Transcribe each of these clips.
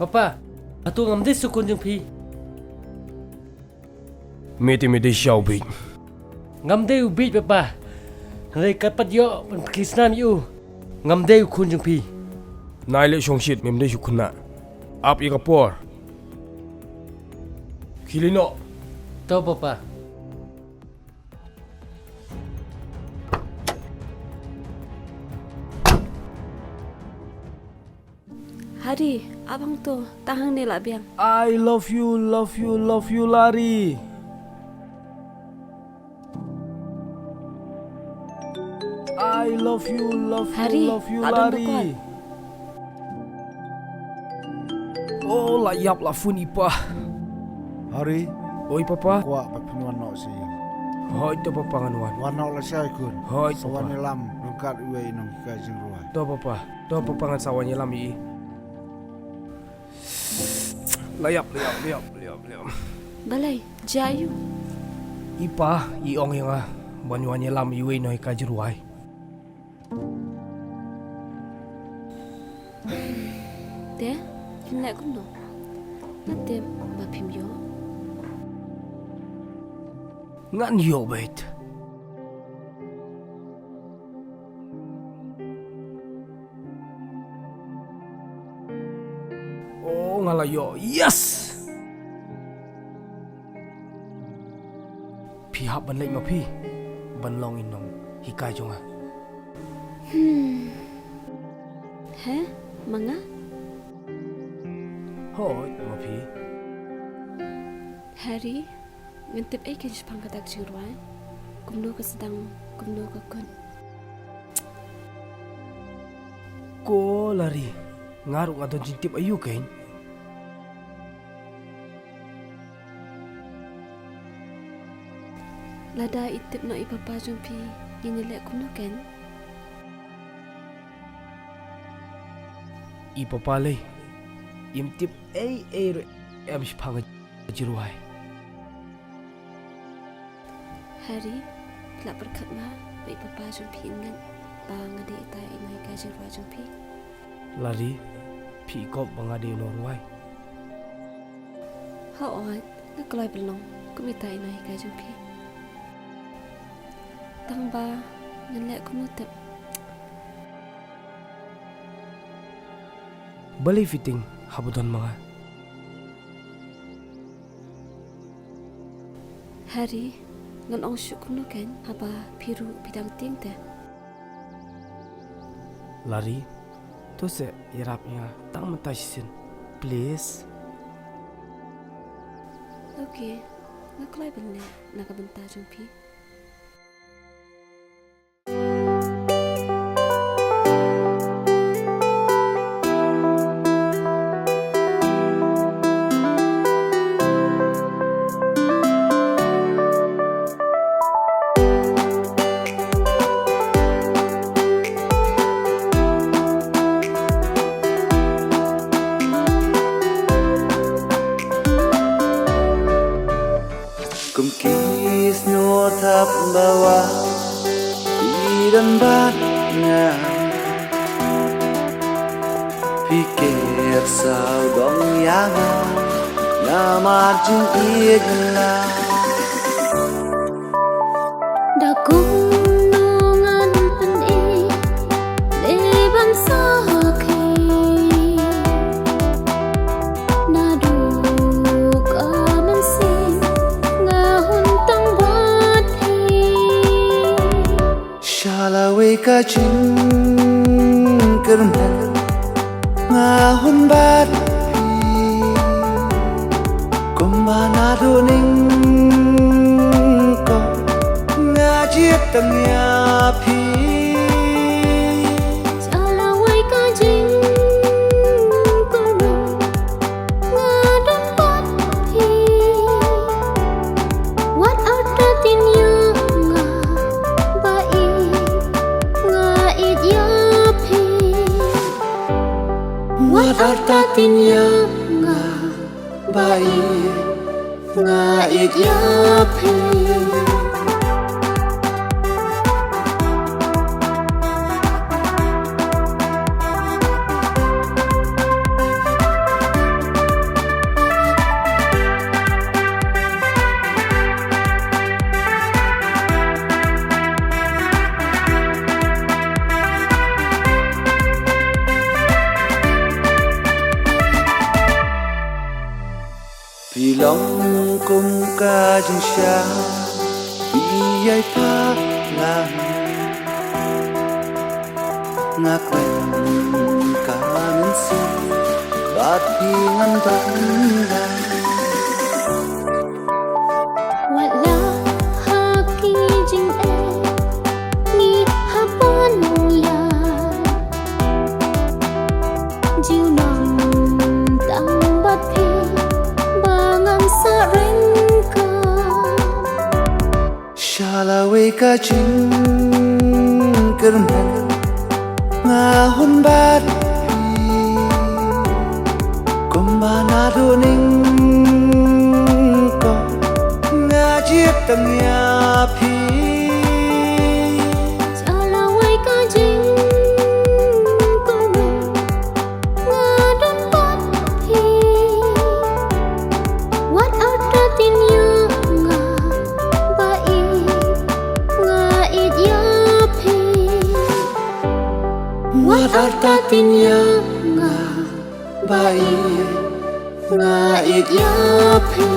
Papa, atu ngam de sukun jung pi. Meti xiao bit. Ngam de ubit papa. Rei kapat yo pan Krisnan yu. Ngam de kun jung pi. Nai le shong shit mem de shukuna. Ap i kapor. Kilino. Tau papa. Hari, abang tu tahang ni lah biang. I love you, Lari. I love you, Hari, adon Lari. bekal. Oh, layap lah fun ipa. Hari, Oi papa. kuat papinuan nok si. Hoi to papa nganuan. Wan nok la sai kun. Hoi Sawan papa. lam rungkat uwe nong ka jing ruai. To papa. To papa ngan sawanya lam i. Layap. Balai, jayu. Ipa, iong yang ah. Banyuanya lam iwe noi kajeruai. Deh, nak kuno. Nanti bapim yo. Ngan yo bait. Oh ngalayo. Yes. Pihak ban lai ma pi. Ban long inong hikai jonga. Heh, manga? Hoi ma pi. Hari, ngintip ay kan Jepang katak jiruai. Kumno ka sedang, kumno ka kun. Ko lari. Ngaruh ngadon jintip ayu kain. Lada itip no ipapa jumpi, nyenelek kumno kan? Ipa palay. Imtip ay re. Abis pangat jiruai. Hari, kelak berkat ma, baik papa jumpi ingat. Bang adik itai inai ka jiruai jumpi. Lari. Pi kop bangade norway. Hawat, nakalay belong, kumita inai ka jumpi. Tangba, nyenelek kumno tip. Balay fitting habutan mga. Hari, ngan ong syuk kumno kan, haba piru bidang ting teh. Lari. To se irapnya tang matasisin. Please. Okay, nakalay benar, nakabenta jumpi. Kumkis no thap bawa di dan batnya pikir sao dong yang nama jung igla Đã cùng nongan pen để băng xa khi na du ka man sin nga hun tang wat hi shalawe ka chin kermen ngahun bat kumbana duning ko ngajiet tangya phi Chala wai ka jing ko no nga don wat hi What out the tin ya nga ba i nga it ya phi What out the tin ya nga bai nga it ya phi kajeng sha iyai pa la ngak len kangen si bat pingan bangga Wat la haki jing ni hapon ya Jiu nong tang bat phi bangang sa reng ka Shalawe kajeng kermen ngahun bat Kumana duning ko ngajit tengya pi Jalawai ka jing ko ngadon bat phi Wat arta tin ya nga bai nga it ya phi Wat arta tinya nga bai nga it ya pi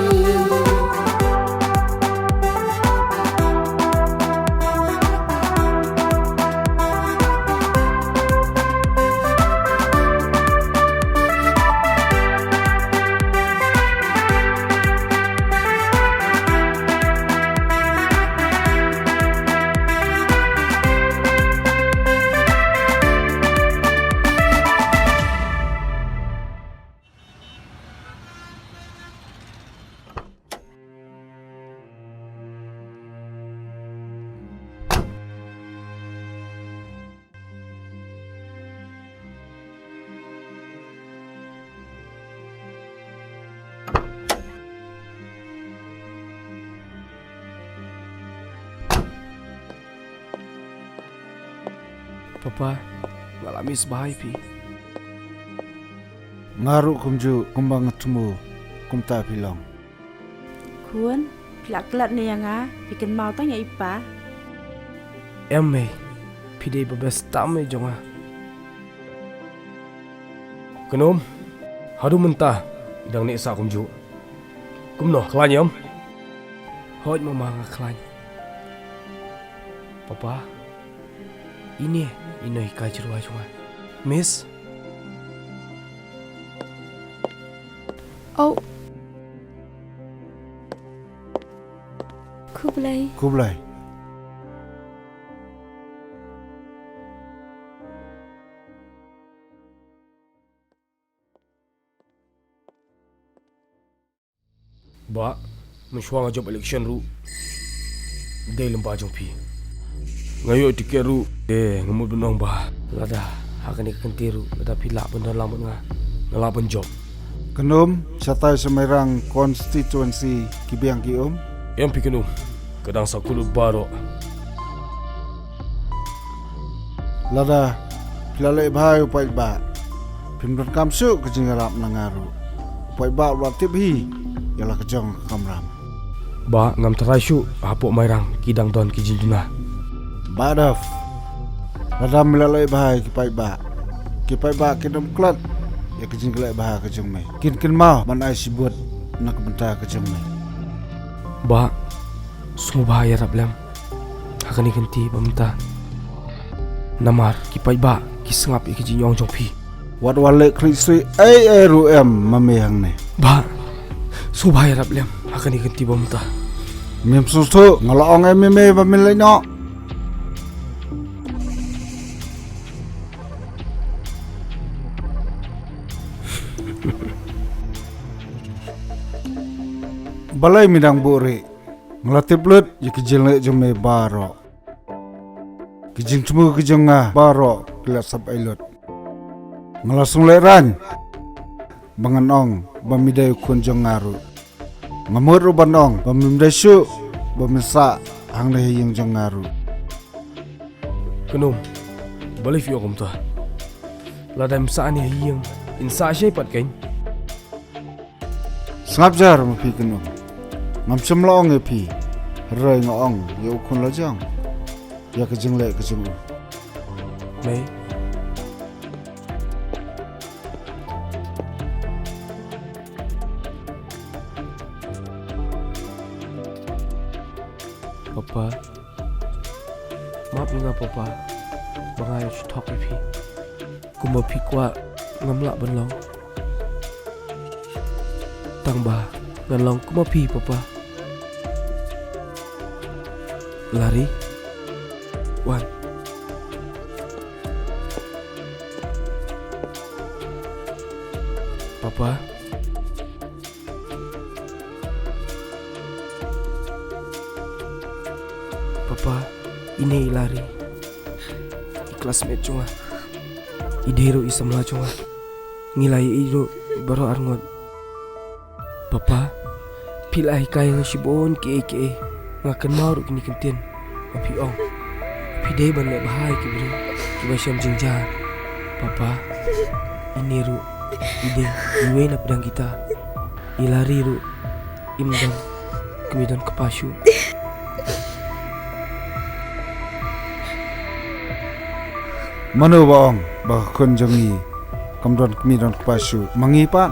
Papa, ngalami sebahai pi. Ngaru kumju kumbang temu kumta pilong. Kuan, pilak kelat ni yang bikin mau tanya ipa. Em mei, pide bebes tame jonga. Kenom, hadu mentah dang ni sa kumju. Kumno klanyam. Hoj mama ngaklany. Papa, ini hika jirwa jonga. Miss, Oh. Kublai. Kublai. ba, mensuang job election ru. Day lemba jong pi. Ngayo tiket ru, ngemut benong ba. Lada, akan ikentiru, lada pilak benar lamun nga. Ngelapan job. Kenum satai semerang konstituensi kibiang kium. Yang pikenu, kadang sakulut baro. Lada pilalai bahai upai ba. Pimdon kamsu kejingalap nangaru. Upai ba watip hi ialah kejong kamram. Ba ngam terasyu hapok mairang kidang don kijinjuna. Badaf. Lada milalai bahai kipai ba. Kipai ba kinum klat. Ya kejing kelai bahai kejong mai. Kin mau manai sibut nak benta kejong mai. Ba semua bahaya rablam. Akan ikenti peminta. Namar kipai ba kisengap ikijinjong jong pi. Wat wale kristri ru mamehang ne. Ba semua bahaya rablam. Akan ikenti peminta. Mem susu ngalaong meme pamilai no. Balai midang buri ngelatih lut ya kejil nek jome baro. Kejing cemu kejong baro kelat sab ailut. Ngelasung leran banganong bamidai kunjong ngaru. Ngamur rubanong bamimdai syu bamisa hang ne yang jong ngaru. Kenum, boleh view kumta. Ladam saani hiyang insa syaipat kain. Sengap jar mapi kenum. Ngam semlaong epi. Rai ngong ya ukun lajang. Ya kejing lek kejung. Mei. Papa. Maaf nga papa. Bangayo si talk pi. Kumapi kwa ngamla banlong. Tangba nganlong kumapi papa. Lari. Wan. Papa. Papa, ini lari. Classmate cunga. Idero isamla cunga. Ngilai ido baro arngot. Papa, pilai kaya ng sibon ke ngakan mau kini kentin. Api ong. Api day ban may bahay kibri. Kiba siyam jingjar. Papa, ini ru. Ide, iwe na pedang kita. Ilari ru. Imdam. Kemidan kepasyu. Manu baong baka kon jongi kamdon kemidan kepasyu mangipat